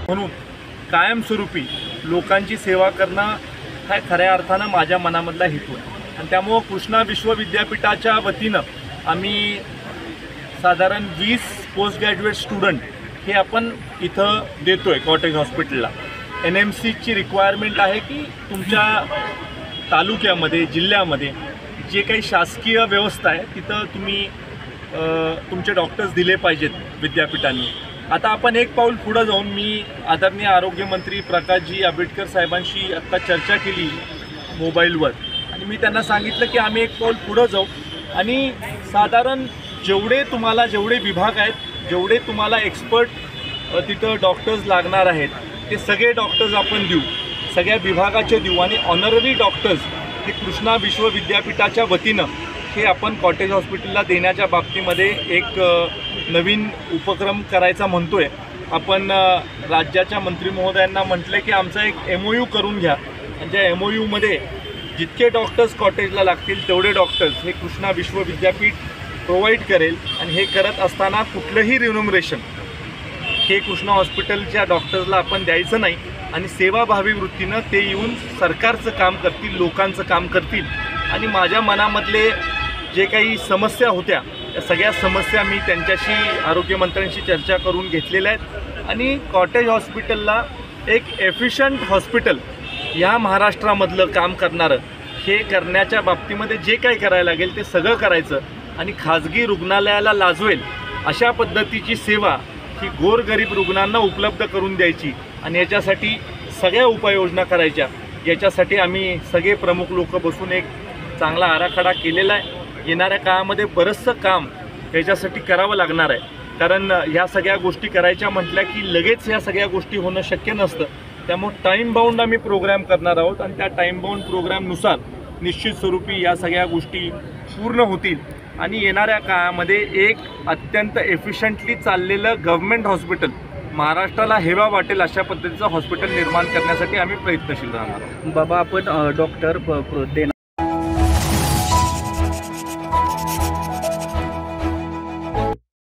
म्हणून कायमस्वरूपी लोकांची सेवा करणं हा खऱ्या अर्थानं माझ्या मनामधला हेतू आहे. आणि त्यामुळं कृष्णा विश्वविद्यापीठाच्या वतीनं आम्ही साधारण 20 पोस्ट ग्रॅज्युएट स्टुडंट हे आपण इथं देतो आहे कॉटेज हॉस्पिटलला. NMCची रिक्वायरमेंट आहे की तुमच्या तालुक्यामध्ये जिल्ह्यामध्ये जे काही शासकीय व्यवस्था आहे तिथं तुम्ही तुमचे डॉक्टर्स दिले पाहिजेत विद्यापीठांनी. आता आपण एक पाऊल पुढं जाऊन मी आदरणीय आरोग्यमंत्री प्रकाशजी आंबेडकर साहेबांशी आत्ता चर्चा केली मोबाईलवर आणि मी त्यांना सांगितलं की आम्ही एक पाऊल पुढं जाऊ आणि साधारण जेवढे विभाग आहेत, जेवढे तुम्हाला एक्सपर्ट तिथं डॉक्टर्स लागणार आहेत ते सगळे डॉक्टर्स आपण देऊ, सगळ्या विभागाचे देऊ आणि ऑनररी डॉक्टर्स हे कृष्णा विश्वविद्यापीठाच्या वतीनं हे आपण कॉटेज हॉस्पिटलला देण्याच्या बाबतीमध्ये एक नवीन उपक्रम करायचा म्हणतो आहे. आपण राज्याच्या मंत्री महोदयांना म्हटलं की आमचा एक MOU करून घ्या आणि त्या MOUमध्ये जितके डॉक्टर्स कॉटेजला लागतील तेवढे डॉक्टर्स हे कृष्णा विश्वविद्यापीठ प्रोव्हाइड करेल आणि हे करत असताना कुठलंही रिन्युमरेशन हे कृष्णा हॉस्पिटलच्या डॉक्टर्सला आपण द्यायचं नाही आणि सेवाभावी वृत्तीनं ते येऊन सरकारचं काम करतील, लोकांचं काम करतील. आणि माझ्या मनामधले जे काही समस्या होत्या त्या सगळ्या समस्या मी त्यांच्याशी आरोग्यमंत्र्यांशी चर्चा करून घेतलेल्या आहेत आणि कॉटेज हॉस्पिटलला एक एफिशियंट हॉस्पिटल ह्या महाराष्ट्रामधलं काम करणारं हे करण्याच्या बाबतीमध्ये जे काही करायला लागेल ते सगळं करायचं आणि खाजगी रुग्णालयाला लाजवेल अशा पद्धतीची सेवा ही गोरगरीब रुग्णांना उपलब्ध करून द्यायची आणि याच्यासाठी सगळ्या उपाययोजना करायच्या. याच्यासाठी आम्ही सगळे प्रमुख लोक बसून एक चांगला आराखडा केलेला आहे. येणाऱ्या काळामध्ये बरंचसं काम याच्यासाठी करावं लागणार आहे, कारण ह्या सगळ्या गोष्टी करायच्या म्हटल्या की लगेच ह्या सगळ्या गोष्टी होणं शक्य नसतं. त्यामुळे टाईम बाउंड आम्ही प्रोग्राम करणार आहोत आणि त्या टाईम बाउंड प्रोग्रामनुसार निश्चित स्वरूपी या सगळ्या गोष्टी पूर्ण होतील आणि येणाऱ्या काळामध्ये एक अत्यंत एफिशियंटली चाललेलं गव्हर्नमेंट हॉस्पिटल महाराष्ट्राला हेवा वाटेल अशा पद्धतीचं हॉस्पिटल निर्माण करण्यासाठी आम्ही प्रयत्नशील राहणार आहोत. बाबा, आपण डॉक्टर